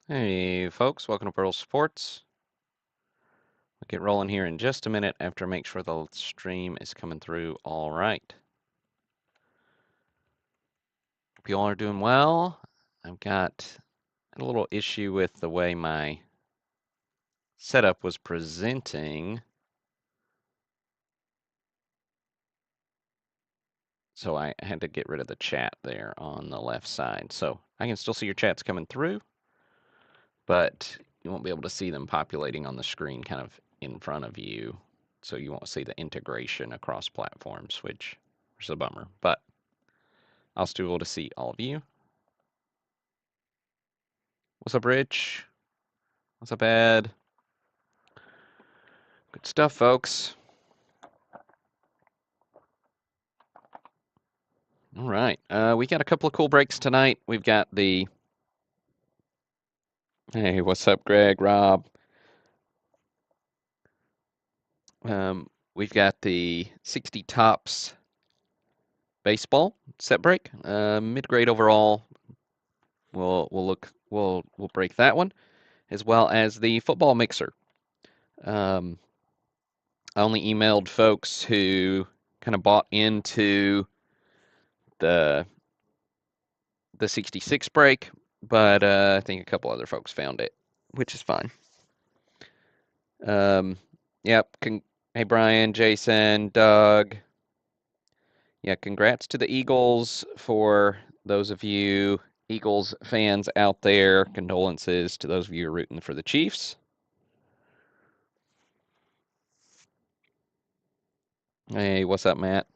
Hey folks, welcome to Burl Sports. We'll get rolling here in just a minute after I make sure the stream is coming through all right. Hope you all are doing well. I've got a little issue with the way my setup was presenting. So I had to get rid of the chat there on the left side. So I can still see your chats coming through, but you won't be able to see them populating on the screen kind of in front of you. So you won't see the integration across platforms, which is a bummer. But I'll still be able to see all of you. What's up, Rich? What's up, Ed? Good stuff, folks. All right. We got a couple of cool breaks tonight. We've got the. Hey, what's up, Greg, Rob? We've got the 60 tops baseball set break. Mid-grade overall. We'll break that one, as well as the football mixer. I only emailed folks who kind of bought into the 66 break, but I think a couple other folks found it, which is fine. Yep. Hey, Brian, Jason, Doug. Yeah, congrats to the Eagles for those of you Eagles fans out there. Condolences to those of you rooting for the Chiefs. Hey, what's up, Matt?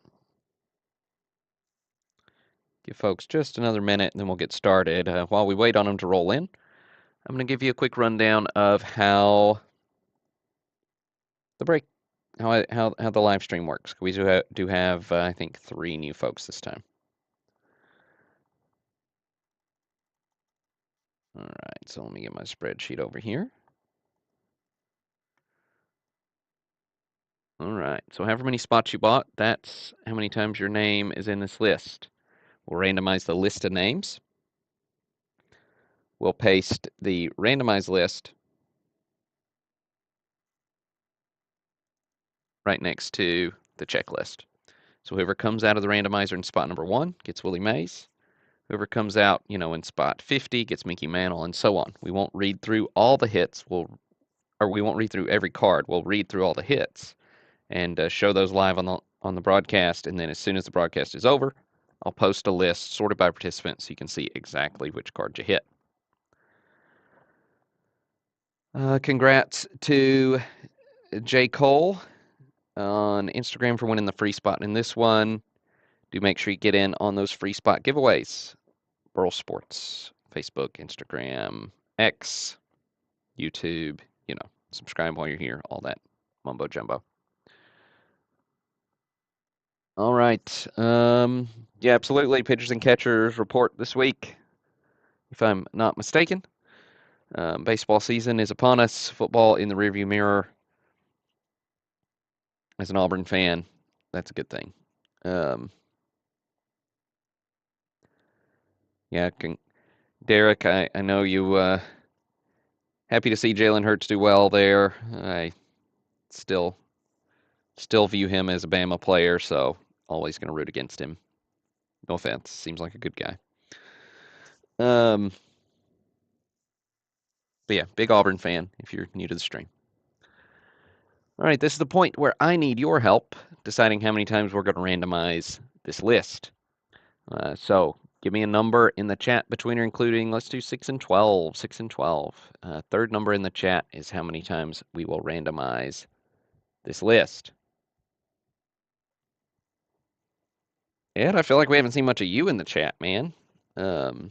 Give folks just another minute and then we'll get started. While we wait on them to roll in, I'm going to give you a quick rundown of how the break, how the live stream works. We do have I think 3 new folks this time. All right, so let me get my spreadsheet over here. All right, so however many spots you bought, that's how many times your name is in this list. We'll randomize the list of names. We'll paste the randomized list right next to the checklist. So whoever comes out of the randomizer in spot number 1 gets Willie Mays. Whoever comes out, in spot 50 gets Mickey Mantle, and so on. We won't read through all the hits. We won't read through every card. We'll read through all the hits and show those live on the broadcast. And then as soon as the broadcast is over, I'll post a list sorted by participant so you can see exactly which card you hit. Congrats to J. Cole on Instagram for winning the free spot in this one. Do make sure you get in on those free spot giveaways. Burl Sports, Facebook, Instagram, X, YouTube, subscribe while you're here, all that mumbo jumbo. All right. Yeah, absolutely. Pitchers and catchers report this week, if I'm not mistaken. Baseball season is upon us. Football in the rearview mirror. As an Auburn fan, that's a good thing. Yeah, Derek, I know you happy to see Jalen Hurts do well there. I still view him as a Bama player, so always going to root against him. No offense, seems like a good guy. But yeah, big Auburn fan if you're new to the stream. All right, this is the point where I need your help deciding how many times we're going to randomize this list. So give me a number in the chat between or including, let's do 6 and 12, 6 and 12. Third number in the chat is how many times we will randomize this list. Ed, I feel like we haven't seen much of you in the chat, man. Well,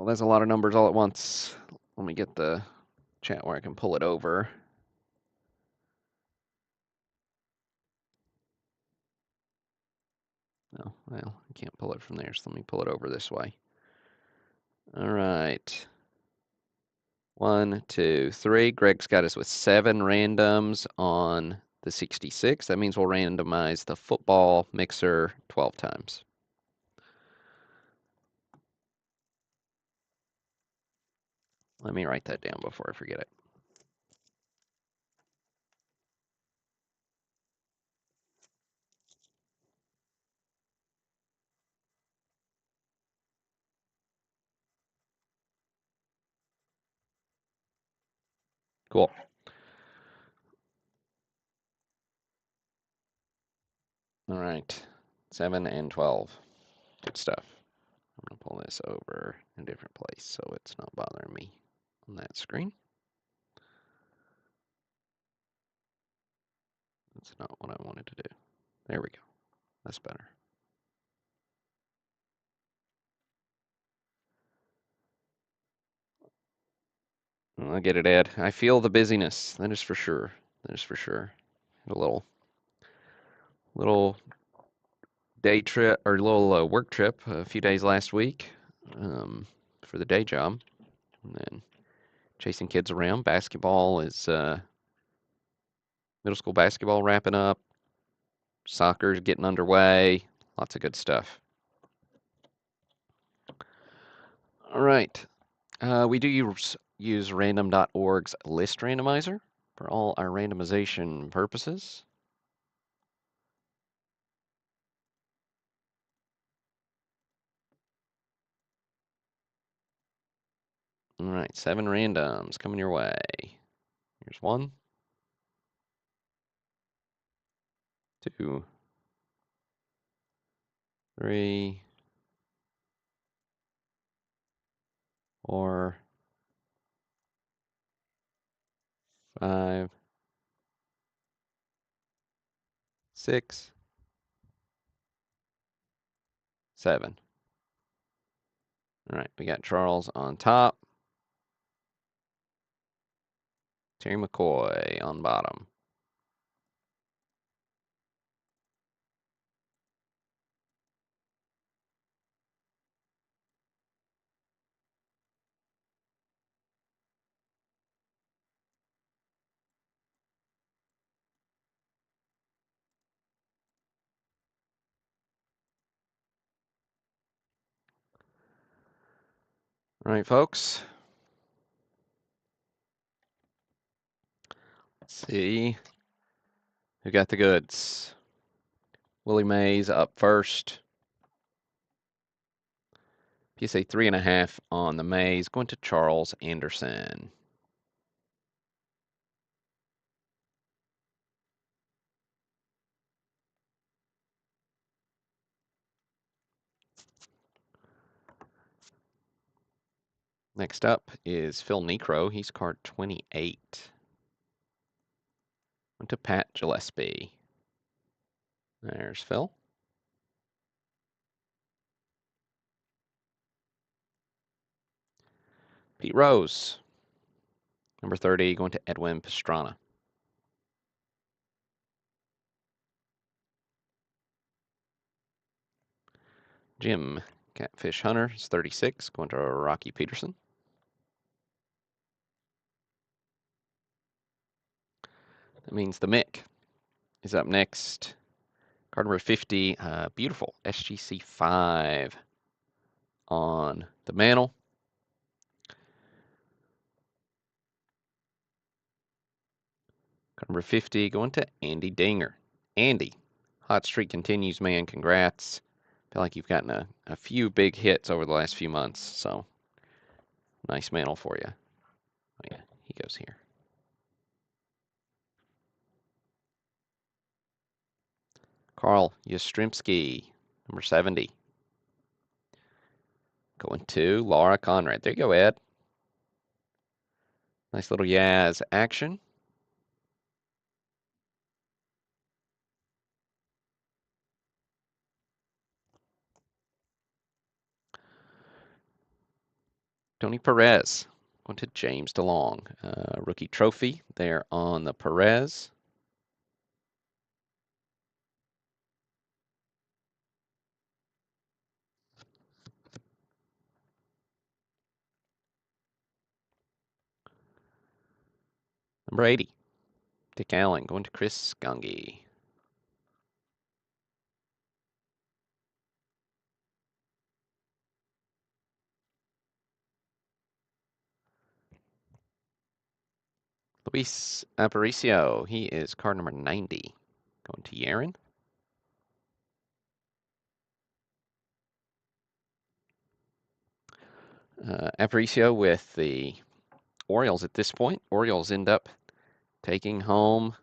that's a lot of numbers all at once. Let me get the chat where I can pull it over. Oh, well, I can't pull it from there, so let me pull it over this way. All right. 1, 2, 3. Greg's got us with 7 randoms on the 66. That means we'll randomize the football mixer 12 times. Let me write that down before I forget it. Cool. All right. 7 and 12. Good stuff. I'm going to pull this over in a different place so it's not bothering me on that screen. That's not what I wanted to do. There we go. That's better. I get it, Ed. I feel the busyness. That is for sure. That is for sure. A little day trip or little work trip a few days last week for the day job, and then chasing kids around. Basketball is middle school basketball wrapping up. Soccer's getting underway. Lots of good stuff. All right. We do use random.org's list randomizer for all our randomization purposes. All right, 7 randoms coming your way. Here's 1, 2, 3, 4, 5, 6, 7. All right, we got Charles on top, Terry McCoy on bottom. All right, folks. Let's see who got the goods. Willie Mays up first. PSA 3.5 on the Mays, going to Charles Anderson. Next up is Phil Necro. He's card 28. Went to Pat Gillespie. There's Phil. Pete Rose. Number 30, going to Edwin Pastrana. Jim Catfish Hunter is 36, going to Rocky Peterson. That means the Mick is up next. Card number 50, beautiful SGC 5 on the mantle. Card number 50 going to Andy Dinger. Andy, hot streak continues, man. Congrats. Feel like you've gotten a few big hits over the last few months, so nice mantle for you. Oh yeah, he goes here. Carl Yastrzemski, number 70. Going to Laura Conrad. There you go, Ed. Nice little Yaz action. Tony Perez. Going to James DeLong. Rookie trophy there on the Perez. Number 80. Dick Allen going to Chris Gungy. Luis Aparicio, he is card number 90. Going to Yaron. Aparicio with the Orioles at this point. Orioles end up taking home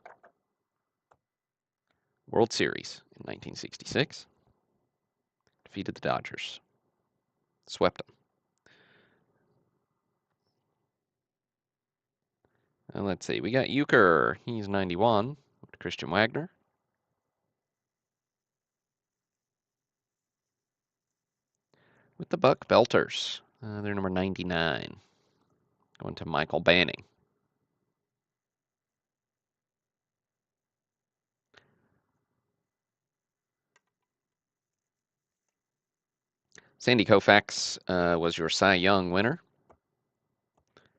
World Series in 1966. Defeated the Dodgers. Swept them. And let's see, we got Euchre. He's 91. Christian Wagner. With the Buck Belters. They're number 99. Going to Michael Banning. Sandy Koufax was your Cy Young winner.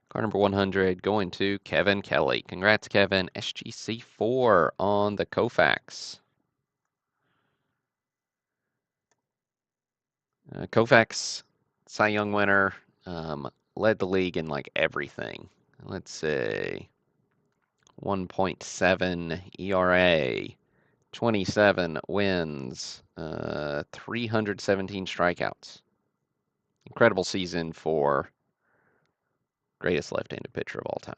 Card number 100 going to Kevin Kelly. Congrats, Kevin. SGC4 on the Koufax. Koufax, Cy Young winner, led the league in like everything. Let's see. 1.7 ERA, 27 wins, 317 strikeouts. Incredible season for greatest left-handed pitcher of all time.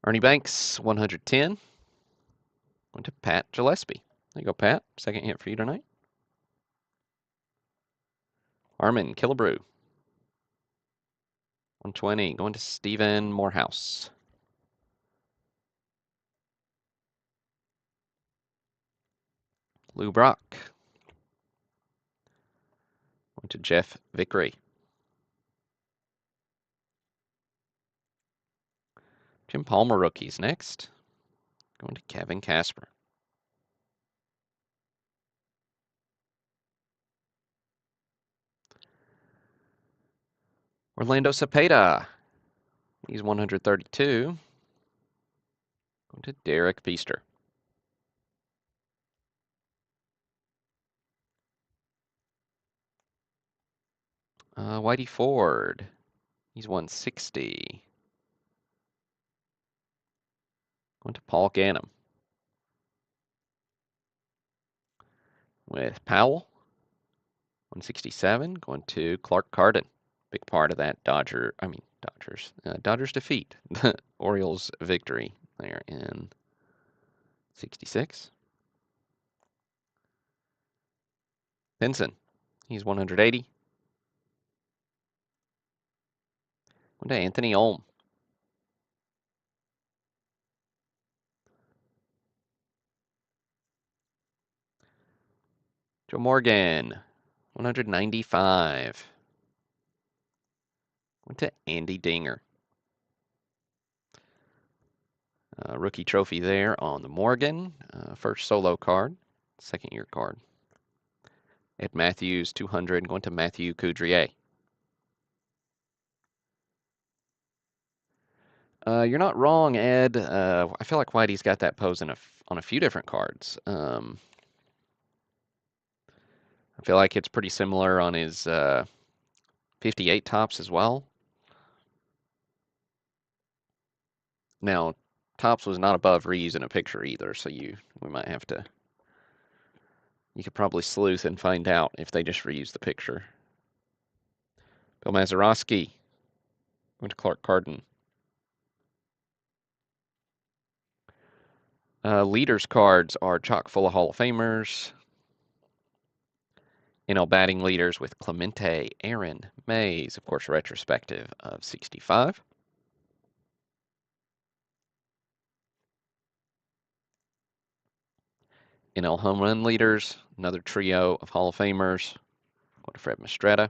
Ernie Banks, 110. Went to Pat Gillespie. There you go, Pat. Second hit for you tonight. Armin Killebrew. 120. Going to Stephen Morehouse. Lou Brock. Going to Jeff Vickery. Jim Palmer rookies next. Going to Kevin Casper. Orlando Cepeda. He's 132. Going to Derek Feaster. Whitey Ford. He's 160. Going to Paul Gannum. With Powell. 167. Going to Clark Carden. Big part of that Dodgers defeat. The Orioles victory there in 66. Benson. He's 180. Going to Anthony Olm. Joe Morgan. 195. Went to Andy Dinger. Rookie trophy there on the Morgan. First solo card. Second year card. Ed Matthews, 200. Going to Matthew Coudrier. You're not wrong, Ed. I feel like Whitey's got that pose on a few different cards. I feel like it's pretty similar on his 58 tops as well. Now, Tops was not above reusing a picture either, so we might have to. You could probably sleuth and find out if they just reused the picture. Bill Mazeroski. Went to Clark Carden. Leaders cards are chock full of Hall of Famers. NL batting leaders with Clemente, Aaron, Mays, of course, retrospective of 65. NL home run leaders, another trio of Hall of Famers. Going to Fred Mastretta,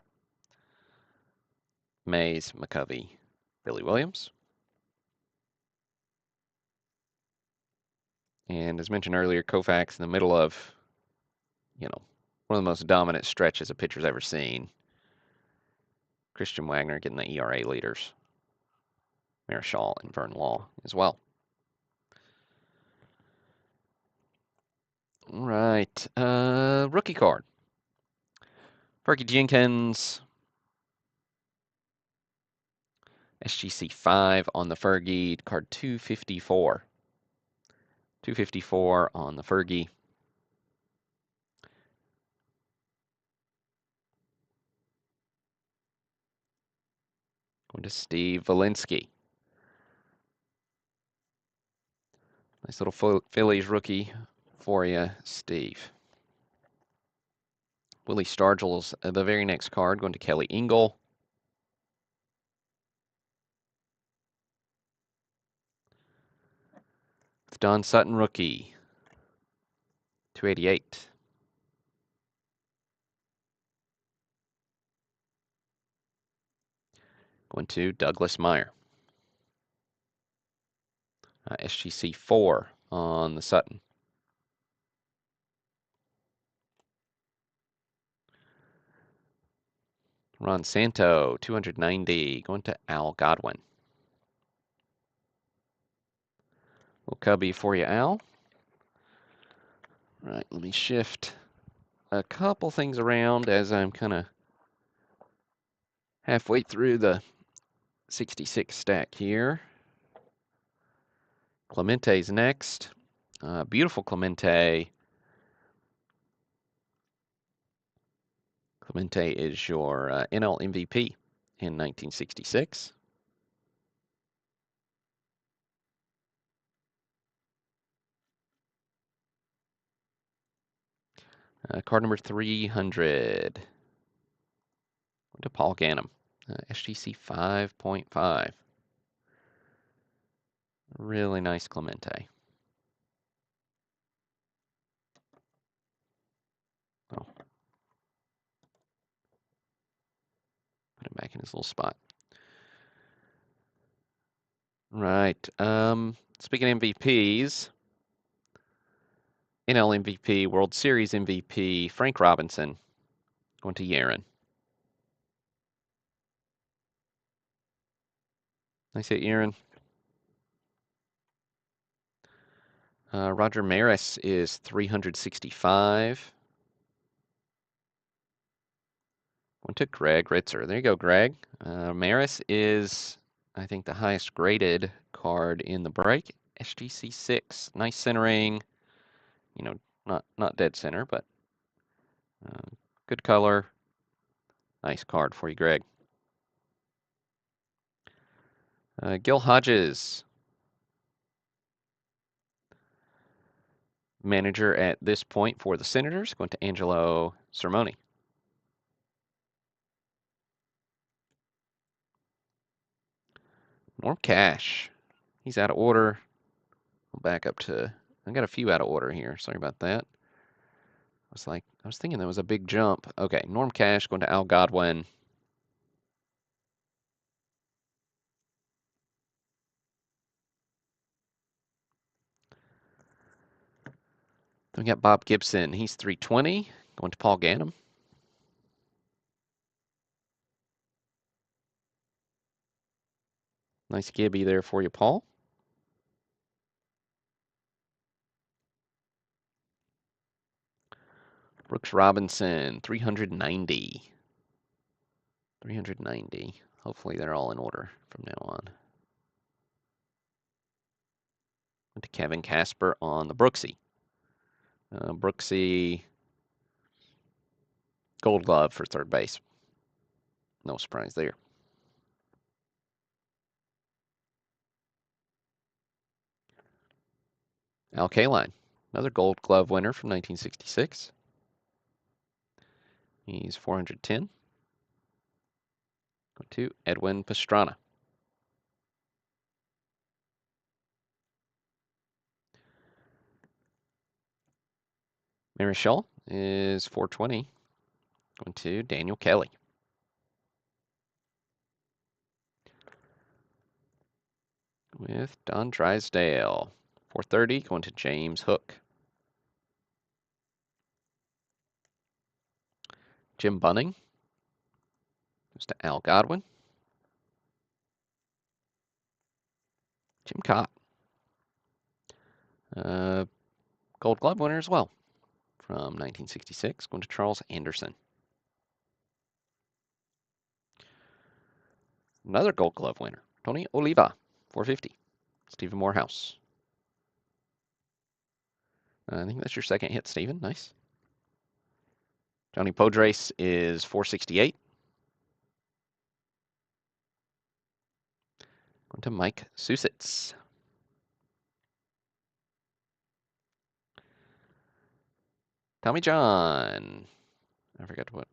Mays, McCovey, Billy Williams. And as mentioned earlier, Koufax in the middle of, one of the most dominant stretches a pitcher's ever seen. Christian Wagner getting the ERA leaders. Marichal and Vern Law as well. All right, rookie card. Fergie Jenkins, SGC 5 on the Fergie, card 254. 254 on the Fergie. Going to Steve Valinsky. Nice little Phillies rookie for you, Steve. Willie Stargell's the very next card, going to Kelly Engel. Don Sutton rookie, 288. Going to Douglas Meyer. SGC 4 on the Sutton. Ron Santo, 290, going to Al Godwin. Little cubby for you, Al. All right, let me shift a couple things around as I'm kind of halfway through the 66 stack here. Clemente's next. Beautiful Clemente. Clemente is your NL MVP in 1966. Card number 300. To Paul Ganem. SGC 5.5. Really nice Clemente. Oh. Put him back in his little spot. Right. Speaking of MVPs, NL MVP, World Series MVP, Frank Robinson, going to Yaron. Nice hit, Yaron. Roger Maris is 365. One to Greg Ritzer. There you go, Greg. Maris is, I think, the highest graded card in the break. SGC 6. Nice centering. You know, not dead center, but good color. Nice card for you, Greg. Gil Hodges. Manager at this point for the Senators, going to Angelo Sermoni. Norm Cash. He's out of order. We'll back up to, I got a few out of order here. Sorry about that. I was thinking that was a big jump. Okay, Norm Cash going to Al Godwin. Then we got Bob Gibson. He's 320, going to Paul Ganem. Nice Gibby there for you, Paul. Brooks Robinson, 390. 390. Hopefully they're all in order from now on. Went to Kevin Casper on the Brooksy. Brooksy, Gold Glove for third base. No surprise there. Al Kaline, another Gold Glove winner from 1966. He's 410. Go to Edwin Pastrana. Marichal is 420. Going to Daniel Kelly. With Don Drysdale. 430, going to James Hook. Jim Bunning. Goes to Al Godwin. Jim Cott. Gold Glove winner as well from 1966. Going to Charles Anderson. Another Gold Glove winner. Tony Oliva, 450. Stephen Morehouse. I think that's your second hit, Stephen. Nice. Johnny Podres is 468. Going to Mike Susitz. Tommy John. I forgot to put.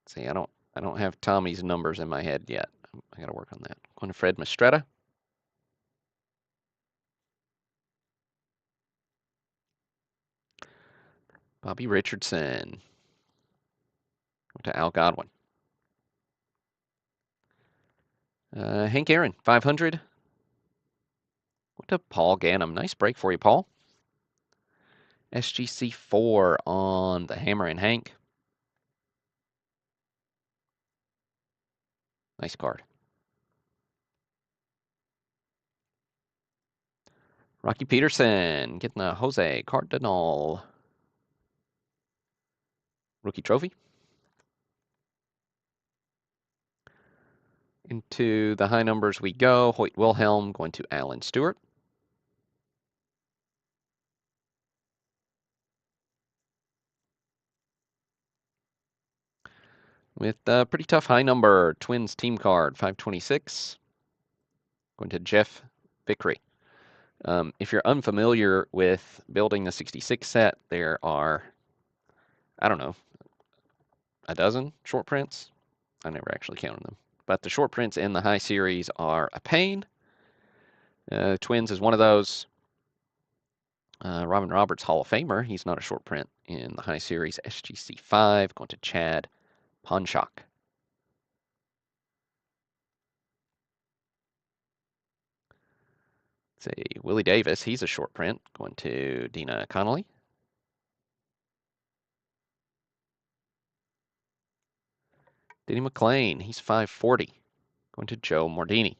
See, I don't have Tommy's numbers in my head yet. I got to work on that. Going to Fred Mastretta. Bobby Richardson. Going to Al Godwin. Hank Aaron, 500. Going to Paul Gannum. Nice break for you, Paul. SGC 4 on the Hammer and Hank. Nice card. Rocky Peterson getting a Jose Cardinal rookie trophy. Into the high numbers we go. Hoyt Wilhelm going to Alan Stewart. With a pretty tough high number, Twins team card, 526. Going to Jeff Vickery. If you're unfamiliar with building the 66 set, there are, I don't know, a dozen short prints. I never actually counted them. But the short prints in the high series are a pain. Twins is one of those. Robin Roberts, Hall of Famer. He's not a short print in the high series. SGC 5, going to Chad Ponchak. Let's see, Willie Davis, he's a short print, going to Dina Connolly. Denny McLean, he's 540, going to Joe Mordini.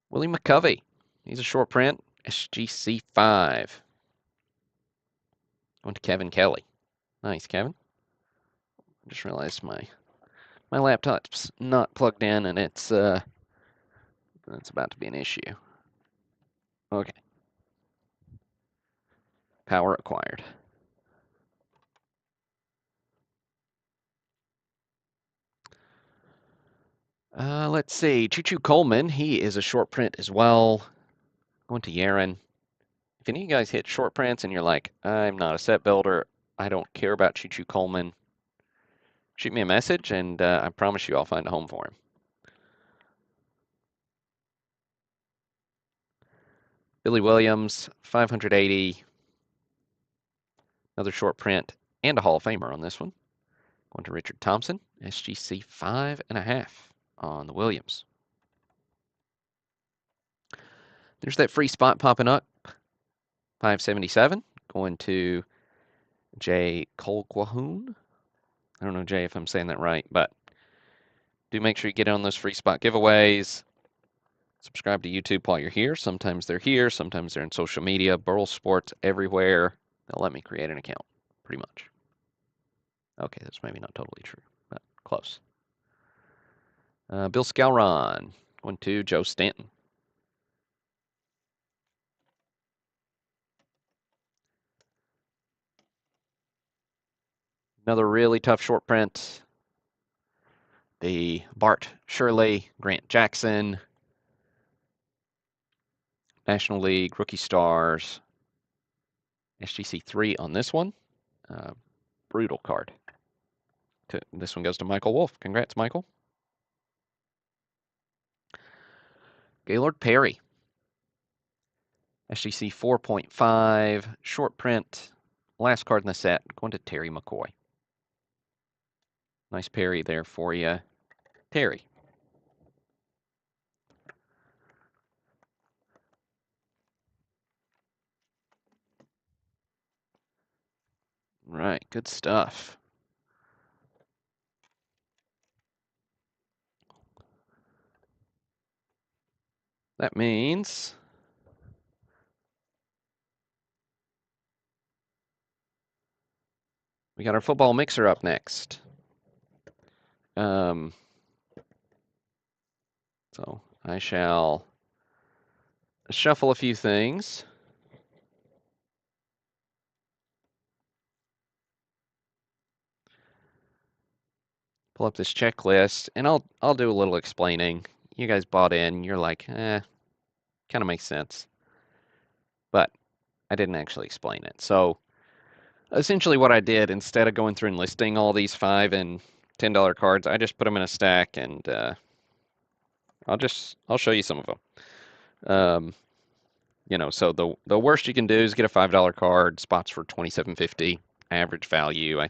Willie McCovey, he's a short print, SGC 5, going to Kevin Kelly. Nice, Kevin. I just realized my laptop's not plugged in, and it's about to be an issue. Okay. Power acquired. Let's see. Choo Choo Coleman, he is a short print as well. Going to Yaron. If any of you guys hit short prints and you're like, I'm not a set builder, I don't care about Choo Choo Coleman, shoot me a message and I promise you I'll find a home for him. Billy Williams, 580. Another short print and a Hall of Famer on this one. Going to Richard Thompson, SGC 5.5 on the Williams. There's that free spot popping up. 577. Going to Jay Colquhoun. I don't know, Jay, if I'm saying that right, but do make sure you get on those free spot giveaways. Subscribe to YouTube while you're here. Sometimes they're here, sometimes they're in social media. Burl Sports everywhere. They'll let me create an account, pretty much. Okay, that's maybe not totally true, but close. Bill Scalron, going to Joe Stanton. Another really tough short print. The Bart Shirley, Grant Jackson, National League Rookie Stars, SGC 3 on this one. Brutal card. This one goes to Michael Wolf. Congrats, Michael. Gaylord Perry. SGC 4.5, short print. Last card in the set, going to Terry McCoy. Nice Perry there for you, Terry. Right, good stuff. That means we we got our football mixer up next. So I shall shuffle a few things. Pull up this checklist, and I'll do a little explaining. You guys bought in, you're like, kind of makes sense. But I didn't actually explain it. So essentially what I did, instead of going through and listing all these $5 and $10 cards, I just put them in a stack, and I'll show you some of them. So the worst you can do is get a $5 card, spots for $27.50, average value. I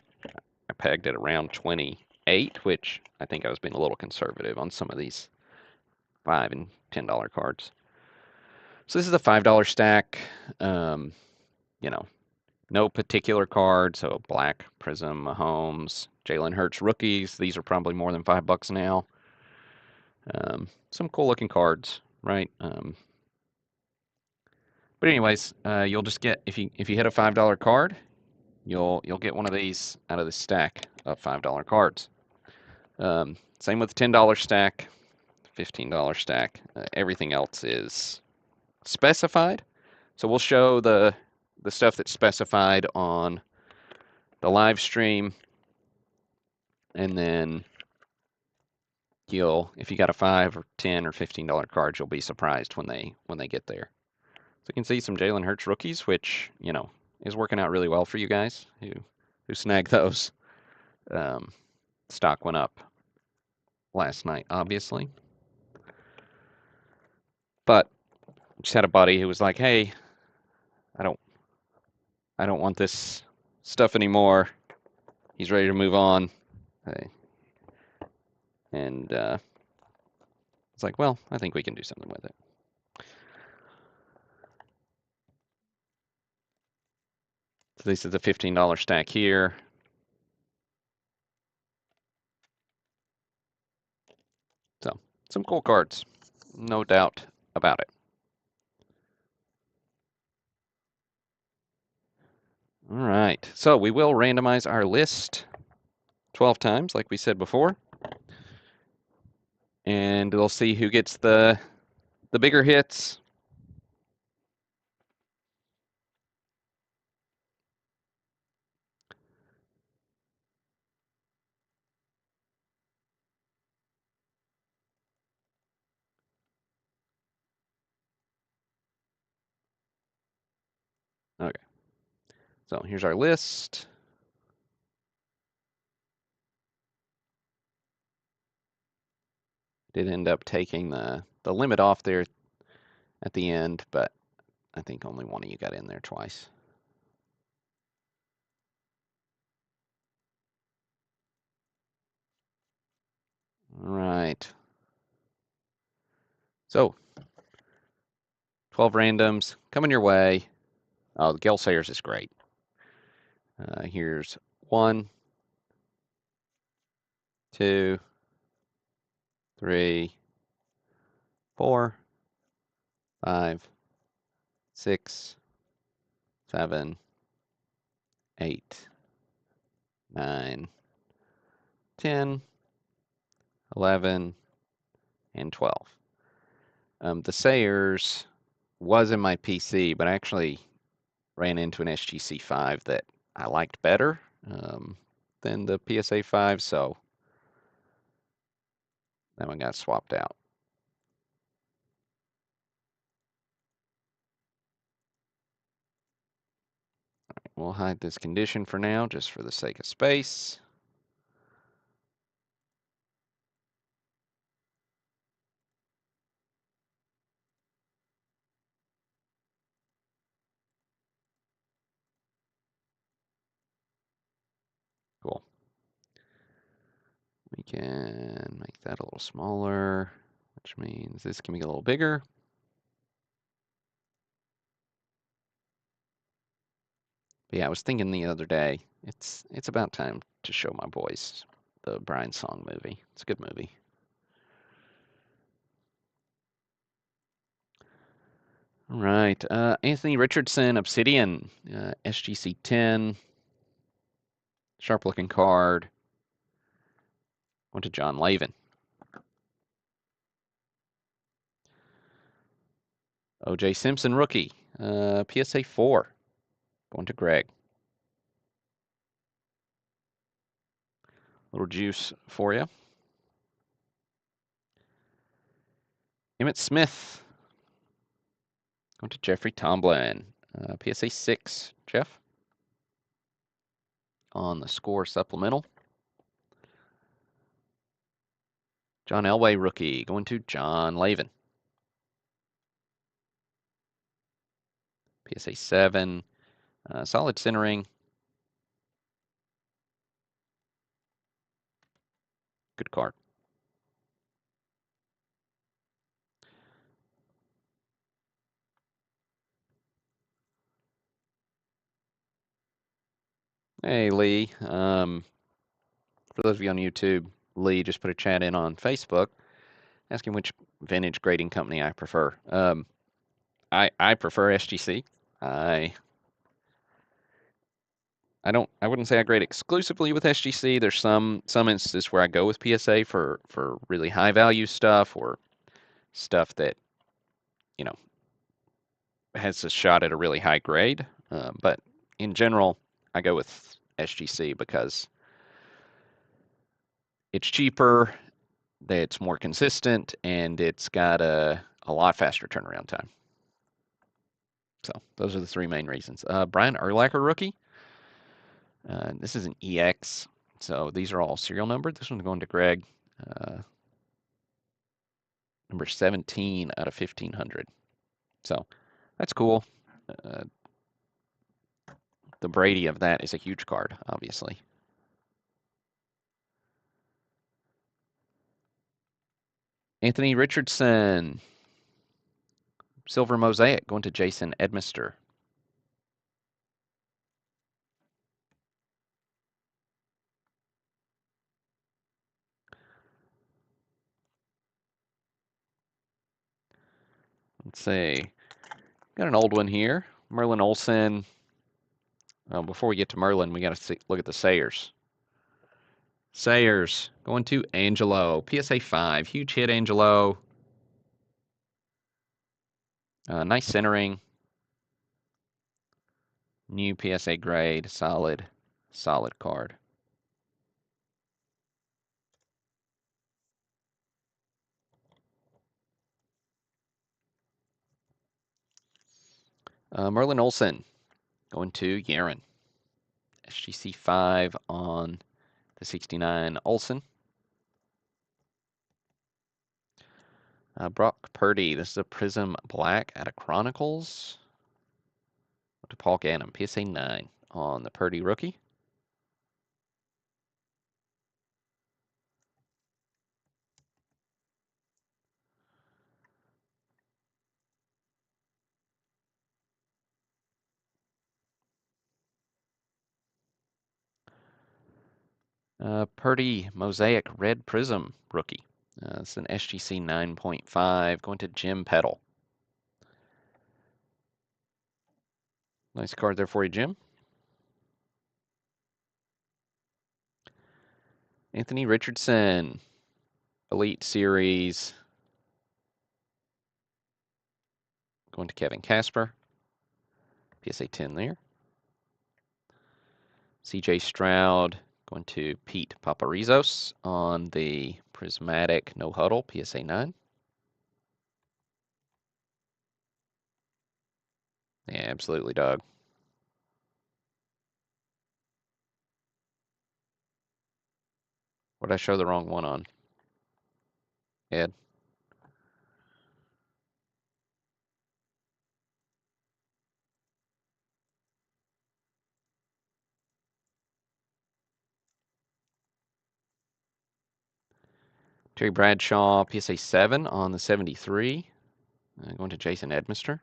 pegged it around 28, which I think I was being a little conservative on some of these $5 and $10 cards. So this is a $5 stack. No particular card. So Black, Prism, Mahomes, Jalen Hurts rookies. These are probably more than $5 now. Some cool looking cards, right? But anyways, you'll just get, if you hit a $5 card, you'll get one of these out of the stack of $5 cards. Same with the $10 stack, $15 stack. Everything else is specified. So we'll show the stuff that's specified on the live stream, and then if you got a $5 or $10 or $15 card, you'll be surprised when they get there. So you can see some Jalen Hurts rookies, which is working out really well for you guys who snagged those. Stock went up last night, obviously, but just had a buddy who was like, "Hey, I don't want this stuff anymore." He's ready to move on, and it's like, well, I think we can do something with it. So this is the $15 stack here. So some cool cards, no doubt about it. All right, so we will randomize our list 12 times, like we said before, and we'll see who gets the bigger hits. Okay, so here's our list. Did end up taking the limit off there at the end, but I think only one of you got in there twice. All right. So 12 randoms coming your way. Oh, the Gale Sayers is great. Here's 1, 2, 3, 4, 5, 6, 7, 8, 9, 10, 11, and 12. The Sayers was in my PC, but I actually ran into an SGC 5 that I liked better than the PSA 5, so that one got swapped out. We'll hide this condition for now, just for the sake of space. Cool. We can make that a little smaller, which means this can be a little bigger. But yeah, I was thinking the other day, it's about time to show my boys the Brian Song movie. It's a good movie. All right, Anthony Richardson, Obsidian, SGC 10. Sharp looking card. Went to John Lavin. O.J. Simpson rookie. PSA 4. Going to Greg. Little juice for you. Emmett Smith. Going to Jeffrey Tomlin. PSA 6. Jeff. On the score supplemental. John Elway rookie. Going to John Lavin. PSA 7. Solid centering. Good card. Hey, Lee. For those of you on YouTube, Lee just put a chat in on Facebook asking which vintage grading company I prefer. I prefer SGC. I wouldn't say I grade exclusively with SGC. There's some instances where I go with PSA for really high value stuff or stuff that, you know, has a shot at a really high grade. But in general, I go with SGC because it's cheaper, it's more consistent, and it's got a lot faster turnaround time. So those are the three main reasons. Brian Urlacher rookie. This is an EX, so these are all serial numbered. This one's going to Greg. Number 17 out of 1,500. So that's cool. The Brady of that is a huge card, obviously. Anthony Richardson. Silver Mosaic going to Jason Edmister. Let's see. Got an old one here. Merlin Olsen. Before we get to Merlin, we got to look at the Sayers. Sayers going to Angelo. PSA 5. Huge hit, Angelo. Nice centering. New PSA grade. Solid card. Merlin Olsen going to Yaron. SGC 5 on the 69 Olsen. Brock Purdy. This is a Prism Black out of Chronicles. To Paul Gannon. PSA 9 on the Purdy rookie. Purdy Mosaic Red Prism rookie. It's an SGC 9.5 going to Jim Peddle. Nice card there for you, Jim. Anthony Richardson, Elite Series. Going to Kevin Casper. PSA 10 there. CJ Stroud going to Pete Paparizos on the Prismatic No Huddle, PSA 9. Yeah, absolutely, Doug. What did I show the wrong one on? Ed? Terry Bradshaw, PSA 7 on the 73. Going to Jason Edmister.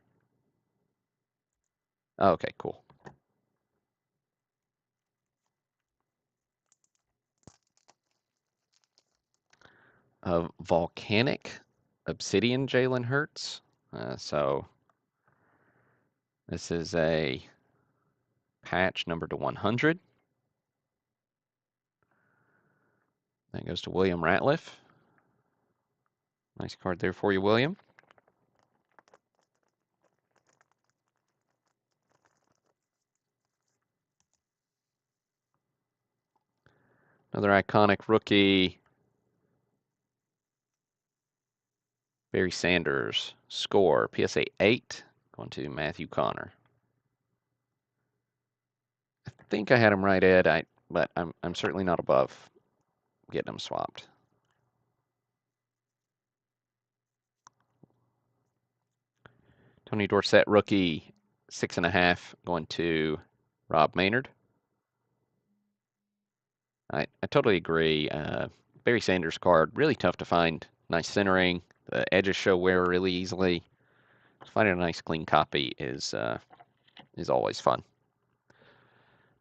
Oh, okay, cool. Volcanic Obsidian Jalen Hurts. So this is a patch number to 100. That goes to William Ratliff. Nice card there for you, William. Another iconic rookie. Barry Sanders. Score. PSA 8. Going to Matthew Connor. I think I had him right, Ed. But I'm certainly not above getting them swapped. Tony Dorsett rookie, 6.5, going to Rob Maynard. I totally agree. Barry Sanders card, really tough to find. Nice centering. The edges show wear really easily. Finding a nice clean copy is always fun.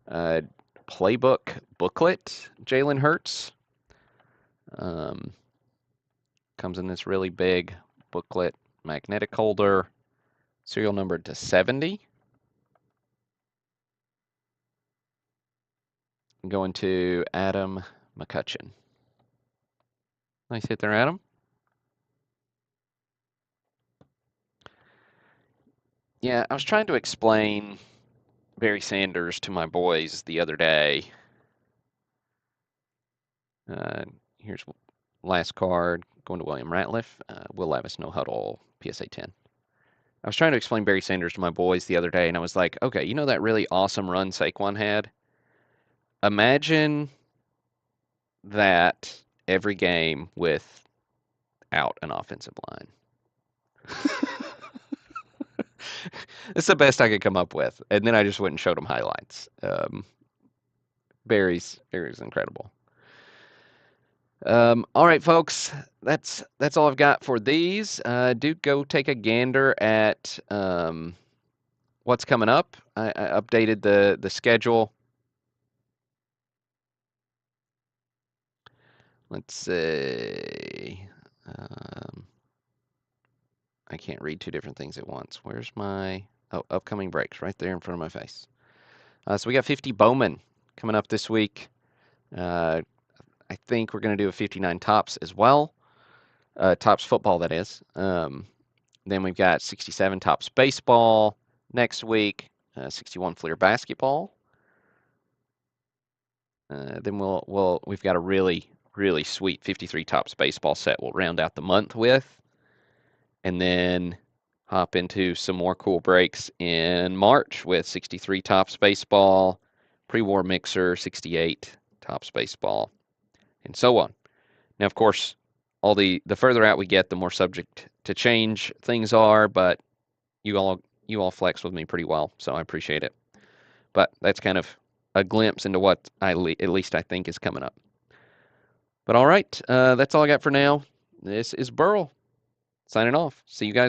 Playbook booklet, Jalen Hurts. Comes in this really big booklet, magnetic holder, serial numbered to 70. Going to Adam McCutcheon. Nice hit there, Adam. Yeah, I was trying to explain Barry Sanders to my boys the other day. Here's last card, going to William Ratliff. Will Levis, no huddle, PSA 10. I was trying to explain Barry Sanders to my boys the other day, and I was like, okay, you know that really awesome run Saquon had? Imagine that every game without an offensive line. It's the best I could come up with. And then I just went and showed them highlights. Barry's incredible. All right, folks, that's all I've got for these. Do go take a gander at what's coming up. I updated the schedule. Let's see. I can't read two different things at once. Where's my upcoming breaks? Right there in front of my face. So we got 50 Bowman coming up this week. I think we're going to do a 59 Tops as well. Tops football, that is. Then we've got 67 Tops baseball next week. 61 Fleer basketball. Then we've got a really sweet 53 Tops baseball set we'll round out the month with. And then hop into some more cool breaks in March with 63 Tops baseball, pre-war mixer, 68 Tops baseball, and so on. Now, of course, all the further out we get, the more subject to change things are, but you all flex with me pretty well, so I appreciate it. But that's kind of a glimpse into what at least I think is coming up. But all right, that's all I got for now. This is Burl signing off. See you guys.